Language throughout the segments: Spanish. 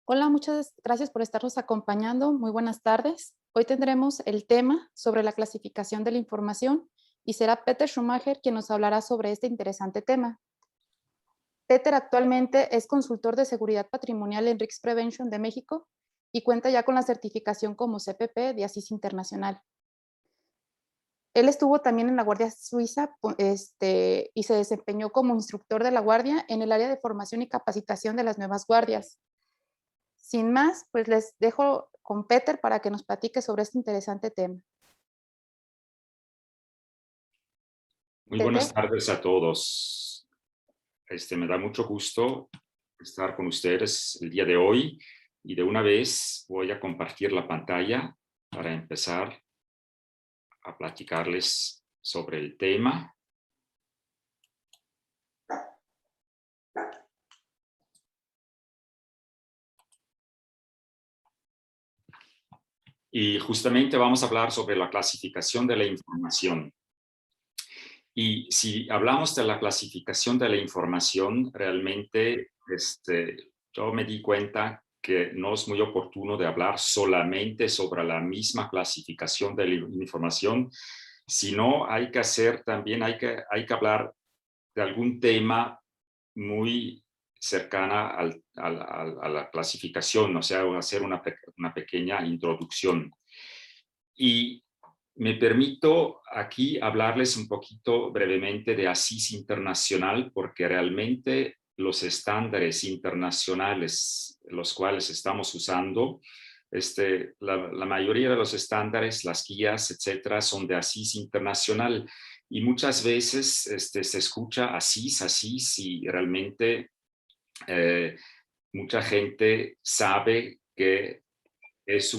Hola, muchas gracias por estarnos acompañando. Muy buenas tardes. Hoy tendremos el tema sobre la clasificación de la información y será Peter Schumacher quien nos hablará sobre este interesante tema. Peter actualmente es consultor de seguridad patrimonial en Risk Prevention de México y cuenta ya con la certificación como CPP de ASIS Internacional. Él estuvo también en la Guardia Suiza y se desempeñó como instructor de la Guardia en el área de formación y capacitación de las nuevas guardias. Sin más, pues les dejo con Peter para que nos platique sobre este interesante tema. Muy buenas Peter, tardes a todos. Me da mucho gusto estar con ustedes el día de hoy y de una vez voy a compartir la pantalla para empezar a platicarles sobre el tema. Y justamente vamos a hablar sobre la clasificación de la información. Y si hablamos de la clasificación de la información, realmente yo me di cuenta que no es muy oportuno de hablar solamente sobre la misma clasificación de la información, sino hay que hacer también, hay que hablar de algún tema muy cercana a la clasificación, o sea, hacer una pequeña introducción. Y me permito aquí hablarles un poquito brevemente de ASIS Internacional, porque realmente los estándares internacionales los cuales estamos usando, la mayoría de los estándares, las guías, etcétera, son de ASIS Internacional. Y muchas veces se escucha ASIS, y realmente mucha gente sabe que es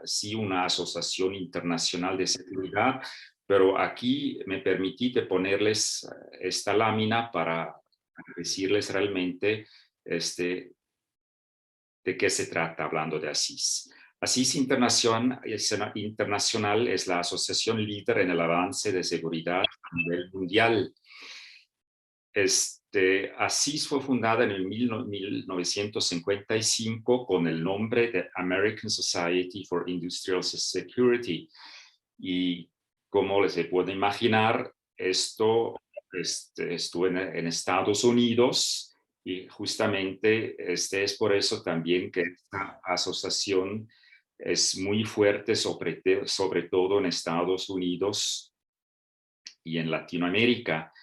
sí, una asociación internacional de seguridad, pero aquí me permití de ponerles esta lámina para decirles realmente de qué se trata hablando de ASIS. ASIS Internacional es la asociación líder en el avance de seguridad a nivel mundial. ASIS fue fundada en el 1955 con el nombre de American Society for Industrial Security. Y como se puede imaginar, esto estuvo en Estados Unidos y justamente es por eso también que esta asociación es muy fuerte, sobre todo en Estados Unidos y en Latinoamérica.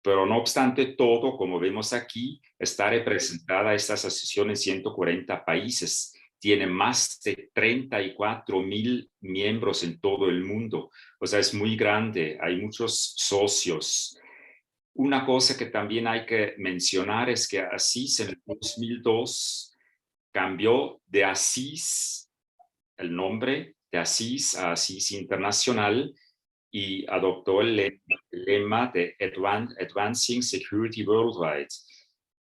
Pero no obstante todo, como vemos aquí, está representada esta asociación en 140 países. Tiene más de 34,000 miembros en todo el mundo. O sea, es muy grande, hay muchos socios. Una cosa que también hay que mencionar es que ASIS en el 2002 cambió de ASIS, el nombre de ASIS a ASIS Internacional, y adoptó el lema de Advancing Security Worldwide.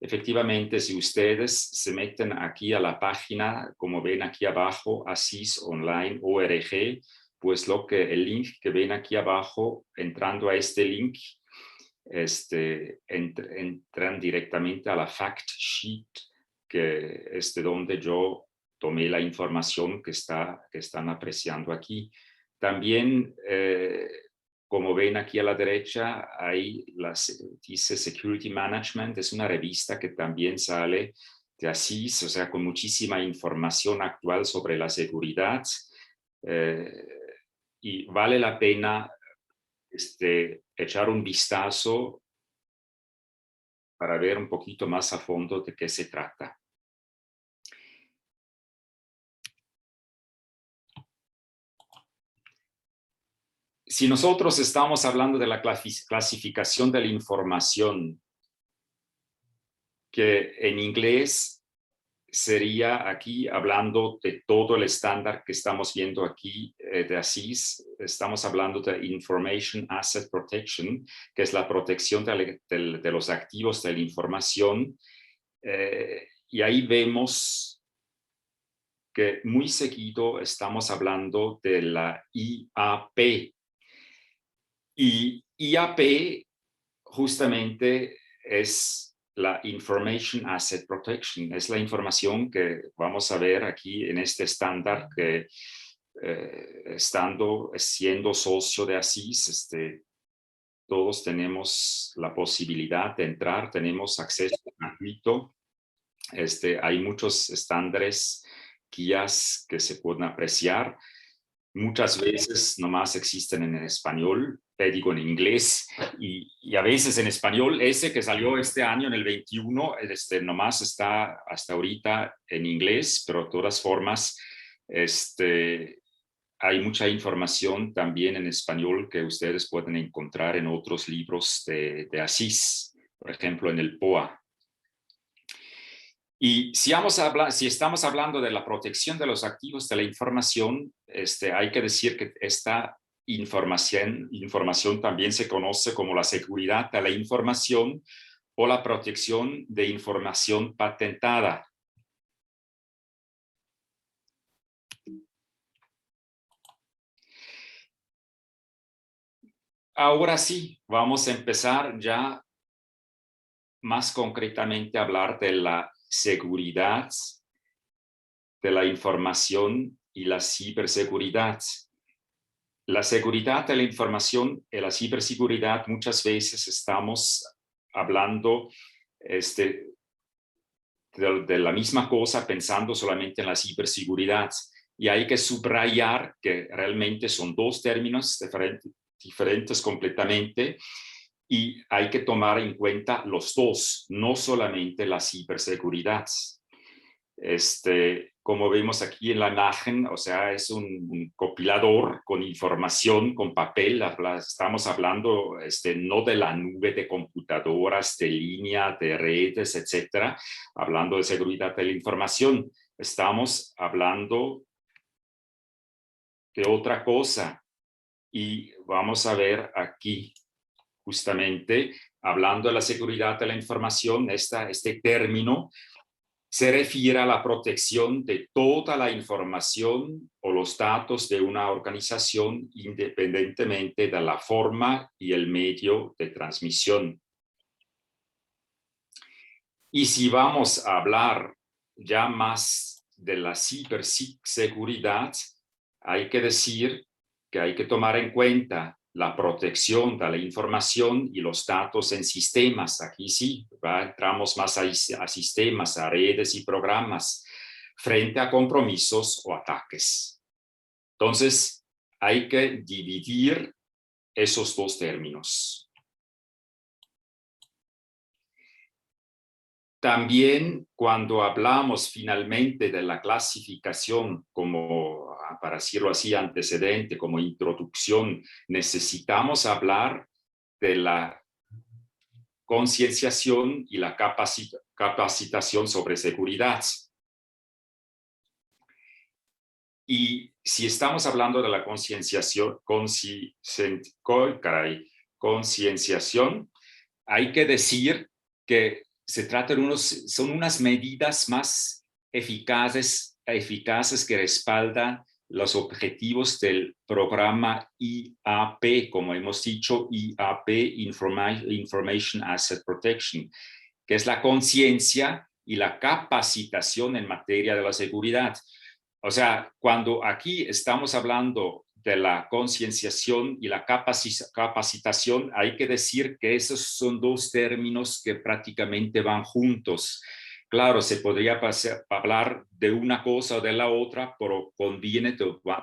Efectivamente, si ustedes se meten aquí a la página, como ven aquí abajo, asisonline.org, pues el link que ven aquí abajo, entrando a este link, entran directamente a la fact sheet, que es de donde yo tomé la información que están apreciando aquí. También, como ven aquí a la derecha, dice Security Management, es una revista que también sale de ASIS, o sea, con muchísima información actual sobre la seguridad. Y vale la pena echar un vistazo para ver un poquito más a fondo de qué se trata. Si nosotros estamos hablando de la clasificación de la información, que en inglés sería aquí, hablando de todo el estándar que estamos viendo aquí de ASIS, estamos hablando de Information Asset Protection, que es la protección de los activos de la información. Y ahí vemos que muy seguido estamos hablando de la IAP. Y IAP justamente es la Information Asset Protection. Es la información que vamos a ver aquí en este estándar que siendo socio de ASIS, todos tenemos la posibilidad de entrar, tenemos acceso gratuito. Hay muchos estándares, guías que se pueden apreciar. Muchas veces nomás existen en español, digo en inglés, y a veces en español. Ese que salió este año en el 21, nomás está hasta ahorita en inglés, pero de todas formas, hay mucha información también en español que ustedes pueden encontrar en otros libros de ASIS, por ejemplo, en el POA. Y si estamos hablando de la protección de los activos de la información, hay que decir que esta información también se conoce como la seguridad de la información o la protección de información patentada. Ahora sí, vamos a empezar ya más concretamente a hablar de la seguridad de la información y la ciberseguridad. La seguridad de la información y la ciberseguridad, muchas veces estamos hablando de la misma cosa, pensando solamente en la ciberseguridad. Y hay que subrayar que realmente son dos términos diferentes completamente, y hay que tomar en cuenta los dos, no solamente la ciberseguridad. Como vemos aquí en la imagen, o sea, es un compilador con información, con papel. Estamos hablando no de la nube de computadoras, de línea, de redes, etcétera. Hablando de seguridad de la información, estamos hablando de otra cosa. Y vamos a ver aquí, justamente, hablando de la seguridad de la información, este término se refiere a la protección de toda la información o los datos de una organización independientemente de la forma y el medio de transmisión. Y si vamos a hablar ya más de la ciberseguridad, hay que decir que hay que tomar en cuenta la protección de la información y los datos en sistemas. Aquí sí, entramos más a sistemas, a redes y programas, frente a compromisos o ataques. Entonces, hay que dividir esos dos términos. También cuando hablamos finalmente de la clasificación como, para decirlo así, antecedente, como introducción, necesitamos hablar de la concienciación y la capacitación sobre seguridad. Y si estamos hablando de la concienciación, hay que decir que se trata son unas medidas más eficaces que respaldan los objetivos del programa IAP, como hemos dicho, IAP, Information Asset Protection, que es la conciencia y la capacitación en materia de la seguridad. O sea, cuando aquí estamos hablando de la concienciación y la capacitación, hay que decir que esos son dos términos que prácticamente van juntos. Claro, se podría hablar de una cosa o de la otra, pero conviene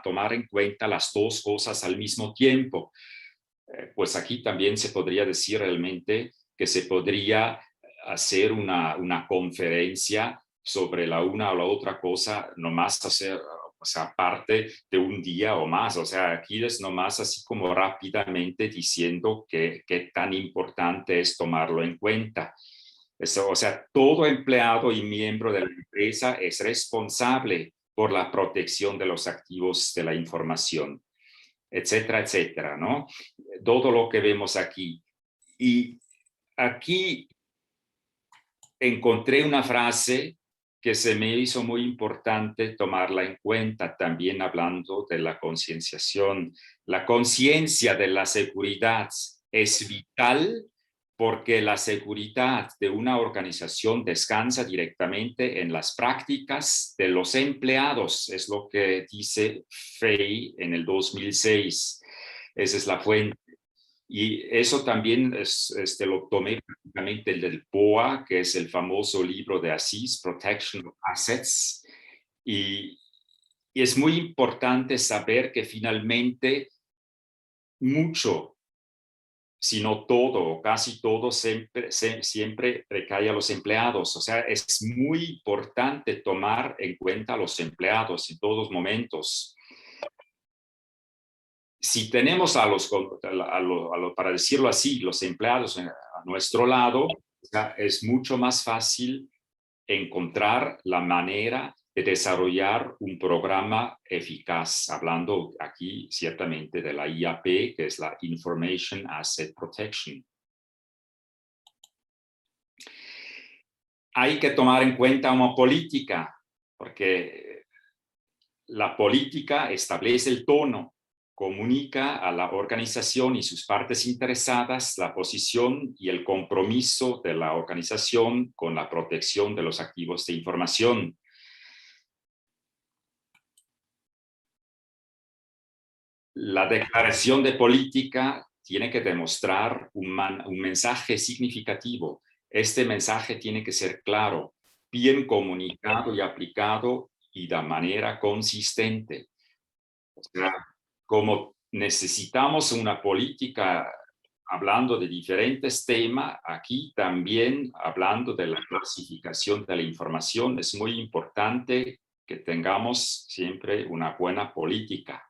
tomar en cuenta las dos cosas al mismo tiempo. Pues aquí también se podría decir realmente que se podría hacer una conferencia sobre la una o la otra cosa, nomás hacer, o sea, parte de un día o más. O sea, aquí es nomás así como rápidamente diciendo qué tan importante es tomarlo en cuenta. O sea, todo empleado y miembro de la empresa es responsable por la protección de los activos de la información, etcétera, etcétera, ¿no? Todo lo que vemos aquí. Y aquí encontré una frase que se me hizo muy importante tomarla en cuenta, también hablando de la concienciación. La conciencia de la seguridad es vital porque la seguridad de una organización descansa directamente en las prácticas de los empleados, es lo que dice Fay en el 2006. Esa es la fuente. Y eso también lo tomé prácticamente del POA, que es el famoso libro de Asís, Protection of Assets. Y es muy importante saber que finalmente mucho, si no todo o casi todo, siempre recae a los empleados. O sea, es muy importante tomar en cuenta a los empleados en todos momentos. Si tenemos para decirlo así, los empleados a nuestro lado, o sea, es mucho más fácil encontrar la manera de desarrollar un programa eficaz, hablando aquí ciertamente de la IAP, que es la Information Asset Protection. Hay que tomar en cuenta una política, porque la política establece el tono, comunica a la organización y sus partes interesadas la posición y el compromiso de la organización con la protección de los activos de información. La declaración de política tiene que demostrar un mensaje significativo. Este mensaje tiene que ser claro, bien comunicado y aplicado y de manera consistente. O sea, como necesitamos una política hablando de diferentes temas, aquí también hablando de la clasificación de la información, es muy importante que tengamos siempre una buena política.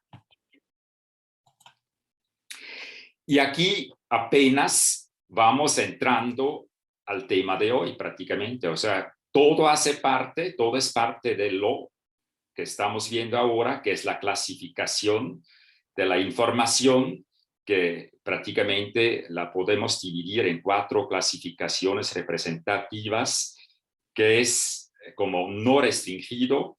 Y aquí apenas vamos entrando al tema de hoy prácticamente, o sea, todo es parte de lo que estamos viendo ahora, que es la clasificación de la información, que prácticamente la podemos dividir en 4 clasificaciones representativas, que es como no restringido,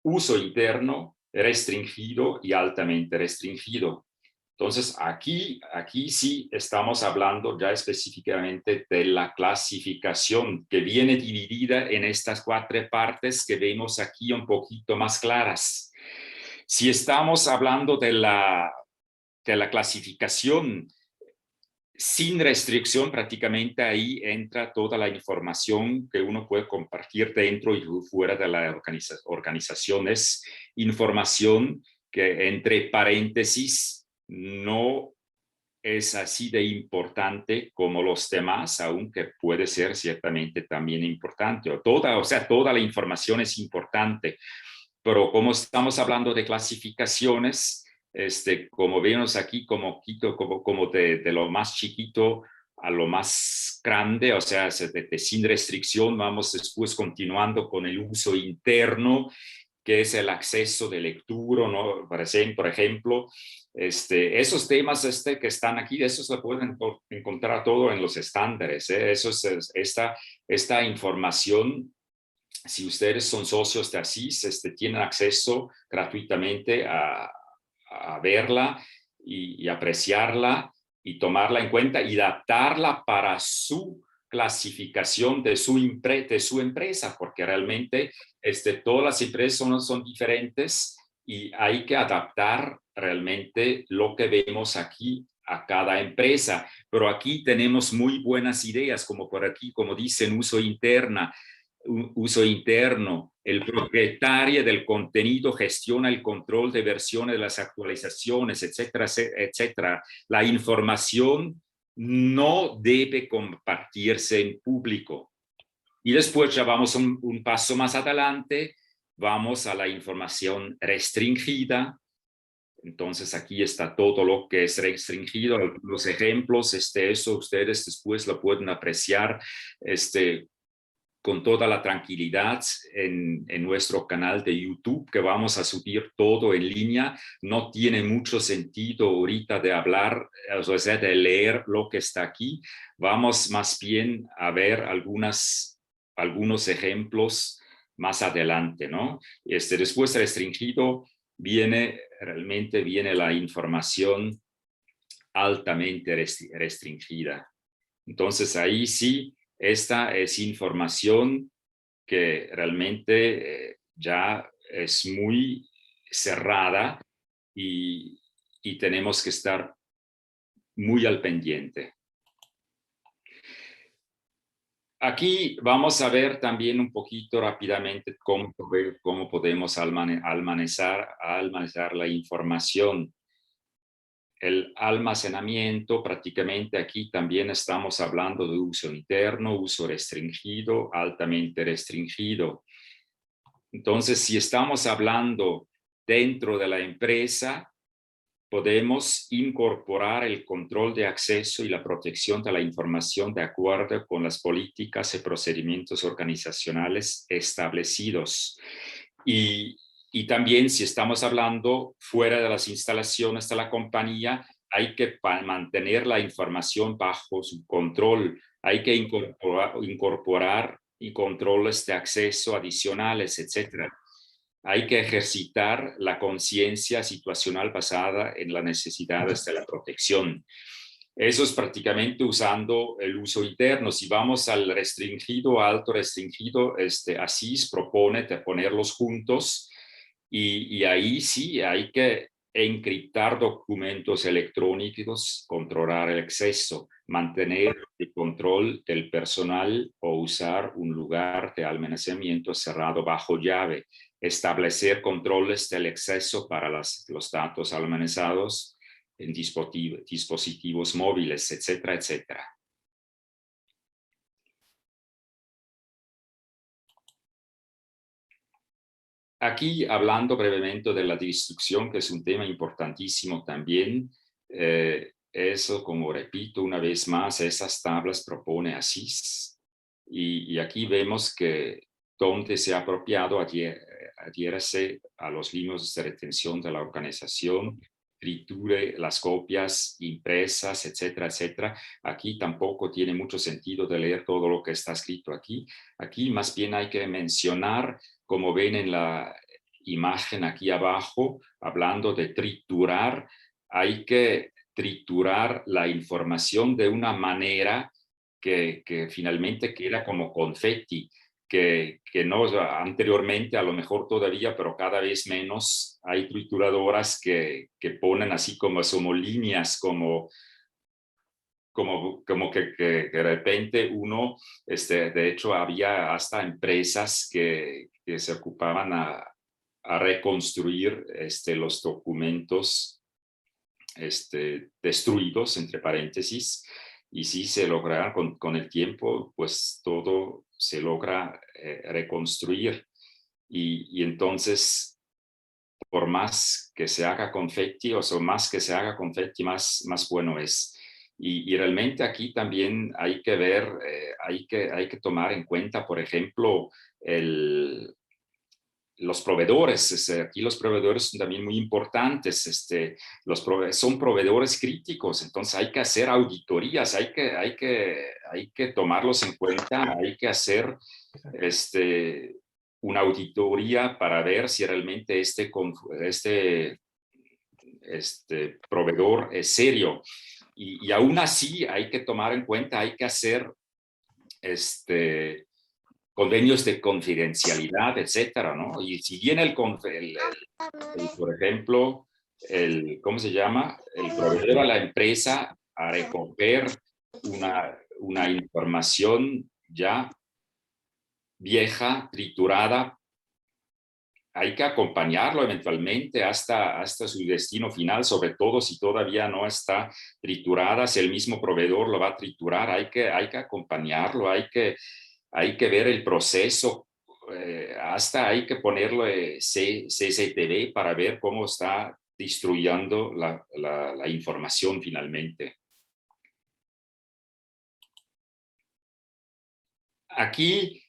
uso interno, restringido y altamente restringido. Entonces, aquí sí estamos hablando ya específicamente de la clasificación, que viene dividida en estas 4 partes que vemos aquí un poquito más claras. Si estamos hablando de la clasificación sin restricción, prácticamente ahí entra toda la información que uno puede compartir dentro y fuera de la organización. Es información que, entre paréntesis, no es así de importante como los demás, aunque puede ser ciertamente también importante. O sea, toda la información es importante, pero como estamos hablando de clasificaciones, como vemos aquí, como de lo más chiquito a lo más grande, o sea, sin restricción, vamos después continuando con el uso interno, que es el acceso de lectura, ¿no? Por ejemplo, esos temas que están aquí, esos se pueden encontrar todo en los estándares, ¿eh? Esta información, si ustedes son socios de Asís, tienen acceso gratuitamente a verla y apreciarla y tomarla en cuenta y adaptarla para su clasificación de su empresa, porque realmente todas las empresas son diferentes y hay que adaptar realmente lo que vemos aquí a cada empresa. Pero aquí tenemos muy buenas ideas, como por aquí, como dicen, uso interno, el propietario del contenido gestiona el control de versiones de las actualizaciones, etcétera, etcétera. La información no debe compartirse en público. Y después ya vamos un paso más adelante, vamos a la información restringida. Entonces aquí está todo lo que es restringido, los ejemplos, eso ustedes después lo pueden apreciar, con toda la tranquilidad en nuestro canal de YouTube, que vamos a subir todo en línea. No tiene mucho sentido ahorita de hablar, o sea, de leer lo que está aquí. Vamos más bien a ver algunos ejemplos más adelante, ¿no? Después restringido realmente viene la información altamente restringida. Entonces ahí sí, esta es información que realmente ya es muy cerrada y tenemos que estar muy al pendiente. Aquí vamos a ver también un poquito rápidamente cómo podemos almacenar la información. El almacenamiento, prácticamente aquí también estamos hablando de uso interno, uso restringido, altamente restringido. Entonces, si estamos hablando dentro de la empresa, podemos incorporar el control de acceso y la protección de la información de acuerdo con las políticas y procedimientos organizacionales establecidos. Y también, si estamos hablando fuera de las instalaciones de la compañía, hay que mantener la información bajo su control. Hay que incorporar y controles de acceso adicionales, etc. Hay que ejercitar la conciencia situacional basada en las necesidades de la protección. Eso es prácticamente usando el uso interno. Si vamos al restringido, alto restringido, ASIS propone de ponerlos juntos y ahí sí hay que encriptar documentos electrónicos, controlar el acceso, mantener el control del personal o usar un lugar de almacenamiento cerrado bajo llave, establecer controles del acceso para los datos almacenados en dispositivos móviles, etcétera, etcétera. Aquí, hablando brevemente de la distribución, que es un tema importantísimo también, eso, como repito una vez más, esas tablas propone ASIS. Y aquí vemos que donde se ha apropiado adhiérase a los límites de retención de la organización, triture las copias impresas, etcétera, etcétera. Aquí tampoco tiene mucho sentido de leer todo lo que está escrito aquí. Aquí más bien hay que mencionar, como ven en la imagen aquí abajo, hablando de triturar, hay que triturar la información de una manera que finalmente queda como confeti, que no anteriormente, a lo mejor todavía, pero cada vez menos, hay trituradoras que ponen así como líneas, como que de repente uno, de hecho había hasta empresas que se ocupaban a reconstruir los documentos destruidos, entre paréntesis, y sí se logra con el tiempo, pues todo se logra reconstruir. Y entonces, por más que se haga confetti, o sea, más que se haga confetti, más bueno es. Y realmente aquí también hay que ver, hay que tomar en cuenta, por ejemplo, los proveedores. Aquí los proveedores son también muy importantes. Son proveedores críticos, entonces hay que hacer auditorías, hay que tomarlos en cuenta, hay que hacer una auditoría para ver si realmente este proveedor es serio. Y aún así hay que tomar en cuenta, hay que hacer convenios de confidencialidad, etcétera, ¿no? Y si viene por ejemplo, ¿cómo se llama? El proveedor a la empresa a recoger una información ya vieja, triturada, hay que acompañarlo eventualmente hasta su destino final, sobre todo si todavía no está triturada, si el mismo proveedor lo va a triturar, hay que acompañarlo, hay que ver el proceso, hasta hay que ponerlo CCTV para ver cómo está destruyendo la información finalmente. Aquí,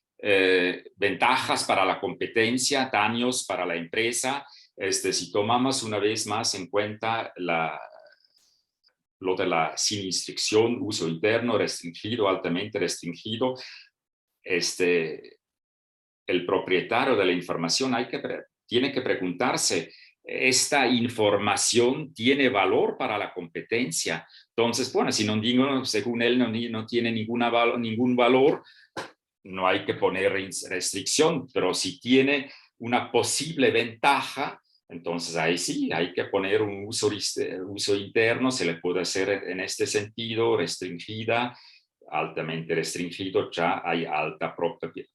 ventajas para la competencia, daños para la empresa. Si tomamos una vez más en cuenta lo de la sin restricción, uso interno, restringido, altamente restringido, el propietario de la información tiene que preguntarse, esta información tiene valor para la competencia. Entonces, bueno, si no digo, según él, no tiene ningún valor, no hay que poner restricción, pero si tiene una posible ventaja, entonces ahí sí, hay que poner un uso interno, se le puede hacer en este sentido, restringida, altamente restringido, ya hay alta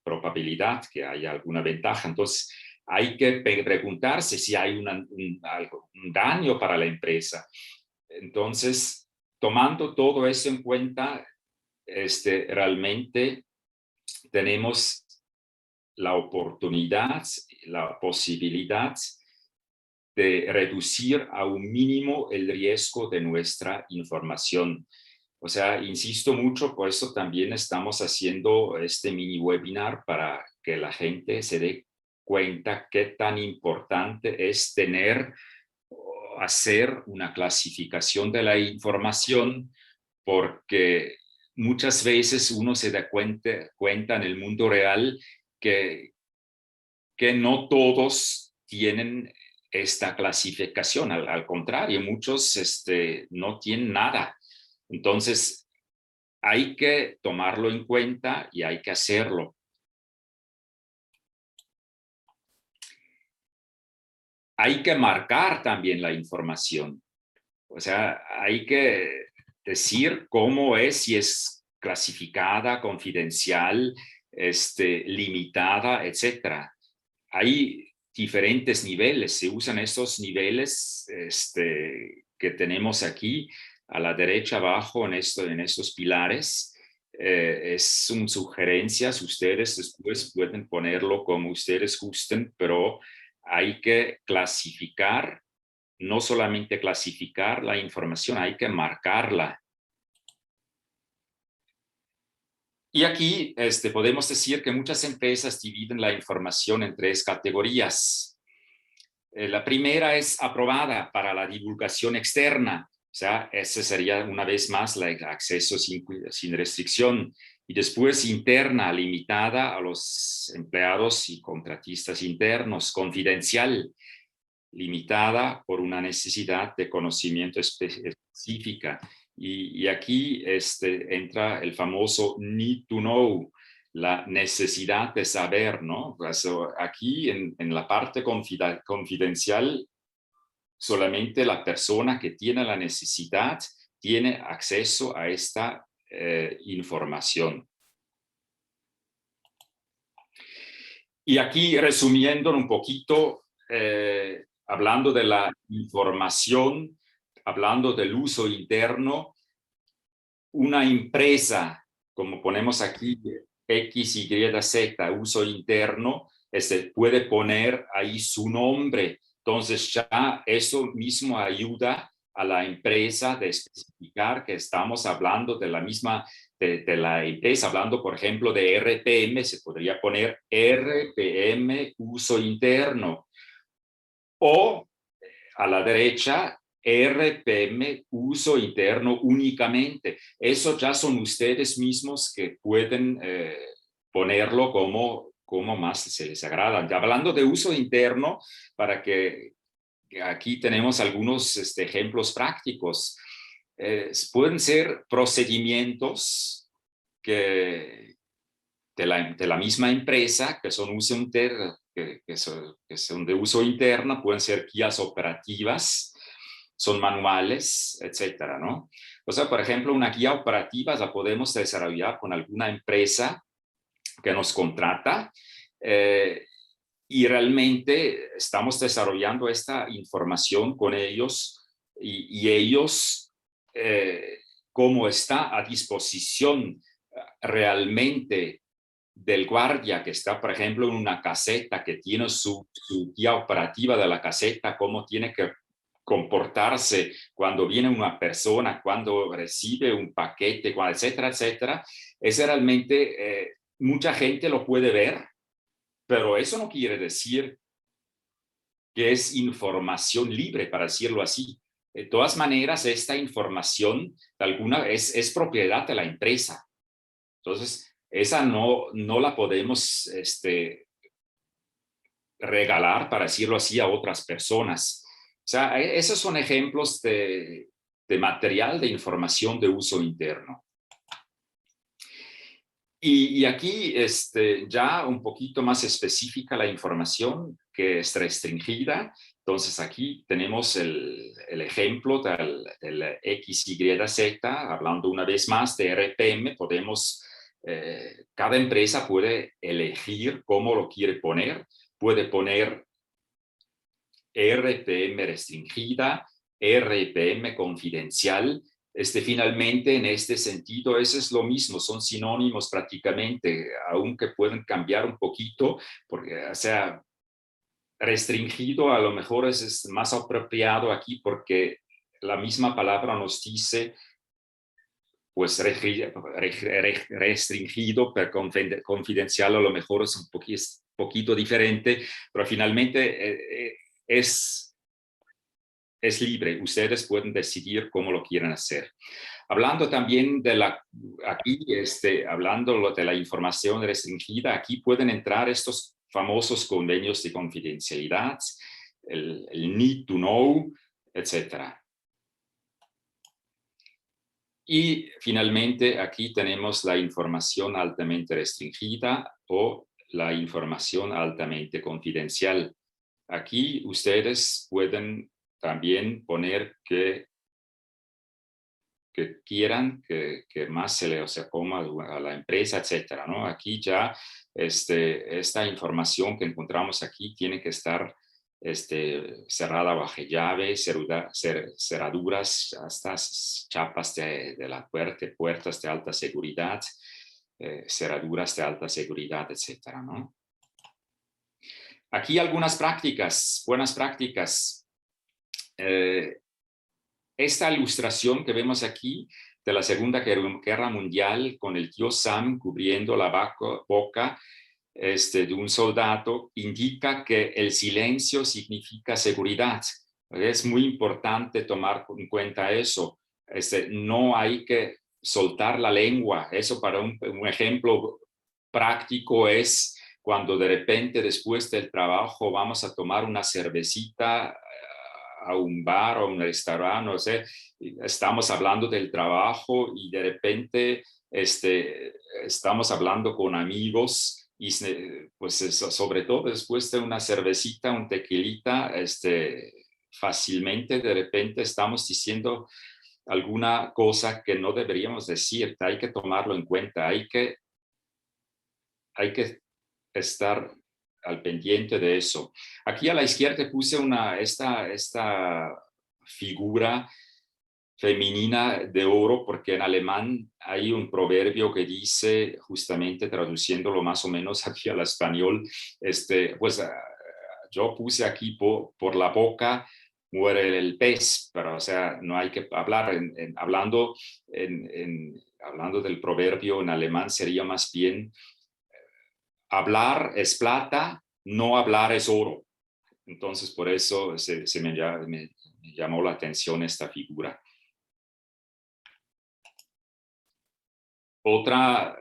probabilidad que haya alguna ventaja. Entonces, hay que preguntarse si hay un daño para la empresa. Entonces, tomando todo eso en cuenta, realmente tenemos la oportunidad, la posibilidad de reducir a un mínimo el riesgo de nuestra información. O sea, insisto mucho, por eso también estamos haciendo este mini webinar para que la gente se dé cuenta qué tan importante es hacer una clasificación de la información, porque muchas veces uno se da cuenta en el mundo real que no todos tienen esta clasificación, al contrario, muchos no tienen nada. Entonces, hay que tomarlo en cuenta y hay que hacerlo. Hay que marcar también la información. O sea, hay que decir cómo es, si es clasificada, confidencial, limitada, etc. Hay diferentes niveles, se usan estos niveles que tenemos aquí a la derecha abajo en estos pilares. Son sugerencias, ustedes después pueden ponerlo como ustedes gusten, pero hay que clasificar, no solamente clasificar la información, hay que marcarla. Y aquí podemos decir que muchas empresas dividen la información en 3 categorías. La primera es aprobada para la divulgación externa, o sea, ese sería una vez más el acceso sin restricción. Y después interna, limitada a los empleados y contratistas internos, confidencial, limitada por una necesidad de conocimiento específica. Y aquí entra el famoso need to know, la necesidad de saber, ¿no? Pues, aquí en la parte confidencial, solamente la persona que tiene la necesidad tiene acceso a esta información. Y aquí, resumiendo un poquito, hablando de la información, hablando del uso interno, una empresa, como ponemos aquí, X, Y, Z, uso interno, puede poner ahí su nombre. Entonces ya eso mismo ayuda a la empresa de especificar que estamos hablando de la misma, de la empresa, hablando por ejemplo de RPM, se podría poner RPM uso interno. O a la derecha, RPM uso interno únicamente. Eso ya son ustedes mismos que pueden ponerlo como más se les agrada. Ya hablando de uso interno, para que aquí tenemos algunos ejemplos prácticos. Pueden ser procedimientos de la misma empresa que son uso interno, que son de uso interno, pueden ser guías operativas, son manuales, etcétera, ¿no? O sea, por ejemplo, una guía operativa la podemos desarrollar con alguna empresa que nos contrata y realmente estamos desarrollando esta información con ellos y ellos, como está a disposición realmente del guardia que está, por ejemplo, en una caseta, que tiene su guía operativa de la caseta, cómo tiene que comportarse cuando viene una persona, cuando recibe un paquete, etcétera, etcétera. Es realmente, mucha gente lo puede ver, pero eso no quiere decir que es información libre, para decirlo así. De todas maneras, esta información de alguna es propiedad de la empresa. Entonces, esa no la podemos regalar, para decirlo así, a otras personas. sea, esos son ejemplos de material de información de uso interno. Y aquí ya un poquito más específica la información que es restringida. Entonces aquí tenemos el ejemplo del XYZ, hablando una vez más de RPM, cada empresa puede elegir cómo lo quiere poner, puede poner RPM restringida, RPM confidencial. Finalmente, en este sentido, eso es lo mismo, son sinónimos prácticamente, aunque pueden cambiar un poquito, porque, o sea, restringido a lo mejor es más apropiado aquí porque la misma palabra nos dice, pues, restringido, pero confidencial a lo mejor es un poquito diferente, pero finalmente es libre, ustedes pueden decidir cómo lo quieren hacer. Hablando también de hablando de la información restringida, aquí pueden entrar estos famosos convenios de confidencialidad, el need to know, etc. Y finalmente aquí tenemos la información altamente restringida o la información altamente confidencial. Aquí ustedes pueden también poner que quieran, que más se le coma a la empresa, etcétera, ¿no? Aquí ya esta información que encontramos aquí tiene que estar cerrada bajo llave, cerraduras, estas chapas de la puerta, puertas de alta seguridad, cerraduras de alta seguridad, etcétera, ¿no? Aquí algunas prácticas, buenas prácticas. Esta ilustración que vemos aquí de la Segunda Guerra Mundial con el tío Sam cubriendo la boca de un soldado indica que el silencio significa seguridad. Es muy importante tomar en cuenta eso. No hay que soltar la lengua. Eso para un ejemplo práctico es cuando de repente después del trabajo vamos a tomar una cervecita a un bar o un restaurante, no sé, estamos hablando del trabajo y de repente estamos hablando con amigos y pues sobre todo después de una cervecita, un tequilita, fácilmente de repente estamos diciendo alguna cosa que no deberíamos decir. Hay que tomarlo en cuenta, hay que estar al pendiente de eso. Aquí a la izquierda puse esta figura femenina de oro, porque en alemán hay un proverbio que dice, justamente traduciéndolo más o menos aquí al español, pues yo puse aquí por la boca muere el pez, pero o sea, no hay que hablar, hablando del proverbio en alemán sería más bien hablar es plata, no hablar es oro. Entonces, por eso me llamó la atención esta figura. Otra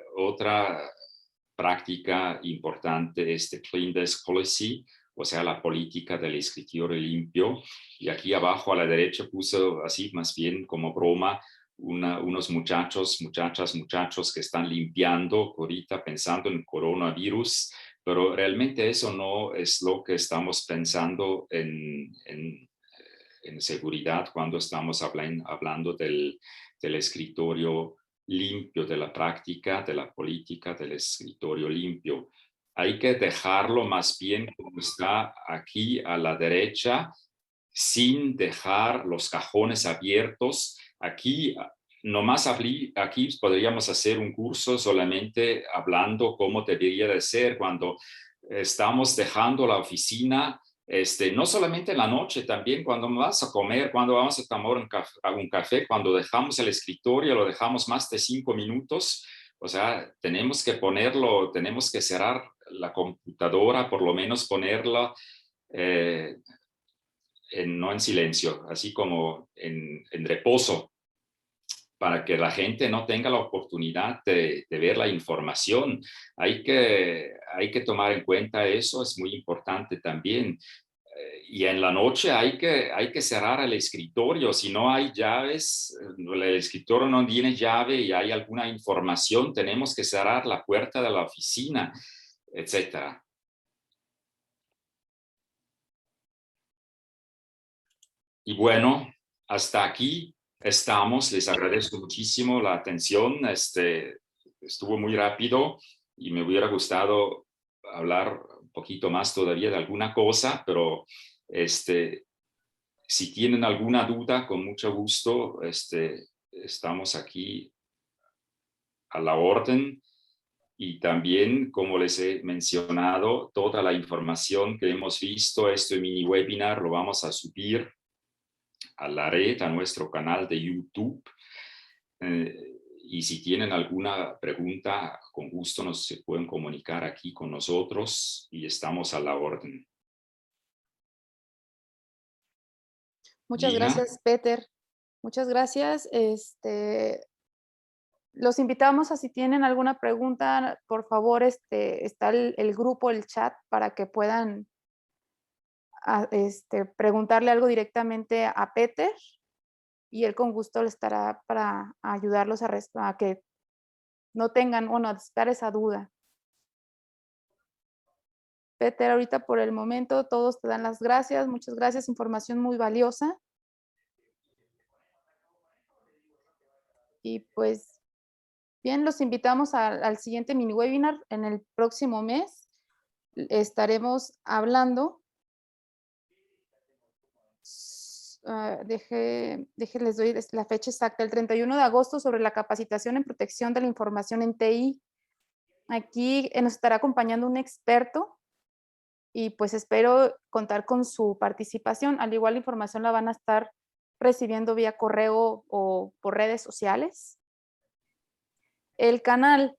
práctica importante es the Clean Desk Policy, o sea, la política del escritorio limpio. Y aquí abajo a la derecha puse así, más bien como broma, unos muchachos que están limpiando ahorita pensando en coronavirus, pero realmente eso no es lo que estamos pensando en seguridad cuando estamos hablando del escritorio limpio, de la práctica, de la política del escritorio limpio. Hay que dejarlo más bien como está aquí a la derecha, sin dejar los cajones abiertos. Aquí podríamos hacer un curso solamente hablando cómo debería de ser cuando estamos dejando la oficina, no solamente en la noche, también cuando vas a comer, cuando vamos a tomar un café, cuando dejamos el escritorio, lo dejamos más de 5 minutos, o sea, tenemos que cerrar la computadora, por lo menos ponerla no en silencio, así como en reposo, para que la gente no tenga la oportunidad de ver la información. Hay que tomar en cuenta eso, es muy importante también. y en la noche hay que cerrar el escritorio. Si no hay llaves, el escritorio no tiene llave y hay alguna información, tenemos que cerrar la puerta de la oficina, etcétera. Y bueno, hasta aquí estamos. Les agradezco muchísimo la atención. Estuvo muy rápido y me hubiera gustado hablar un poquito más todavía de alguna cosa, pero si tienen alguna duda, con mucho gusto, estamos aquí a la orden. Y también, como les he mencionado, toda la información que hemos visto, este mini webinar, lo vamos a subir a la red, a nuestro canal de YouTube. Y si tienen alguna pregunta, con gusto se pueden comunicar aquí con nosotros y estamos a la orden. Muchas Gina. gracias, Peter. Muchas gracias. Los invitamos a si tienen alguna pregunta, por favor, está el grupo, el chat, para que puedan preguntarle algo directamente a Peter y él con gusto le estará para ayudarlos a que no tengan, bueno, a disipar esa duda. Peter, ahorita por el momento todos te dan las gracias, muchas gracias, información muy valiosa. Y pues, bien, los invitamos al siguiente mini webinar en el próximo mes. Estaremos hablando, les doy la fecha exacta, el 31 de agosto, sobre la capacitación en protección de la información en TI. Aquí nos estará acompañando un experto y pues espero contar con su participación. Al igual, la información la van a estar recibiendo vía correo o por redes sociales. El canal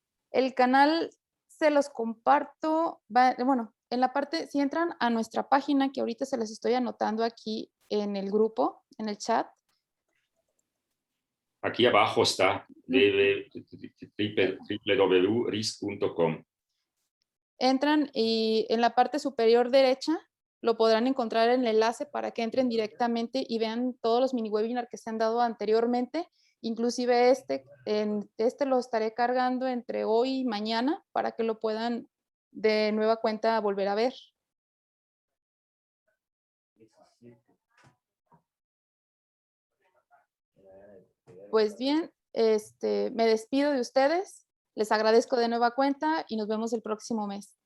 se los comparto, bueno, en la parte, si entran a nuestra página, que ahorita se les estoy anotando aquí en el grupo, en el chat. Aquí abajo está www.risk.com. Entran y en la parte superior derecha lo podrán encontrar en el enlace para que entren directamente y vean todos los mini webinars que se han dado anteriormente. Inclusive este lo estaré cargando entre hoy y mañana para que lo puedan de nueva cuenta volver a ver. Pues bien, me despido de ustedes. Les agradezco de nueva cuenta y nos vemos el próximo mes.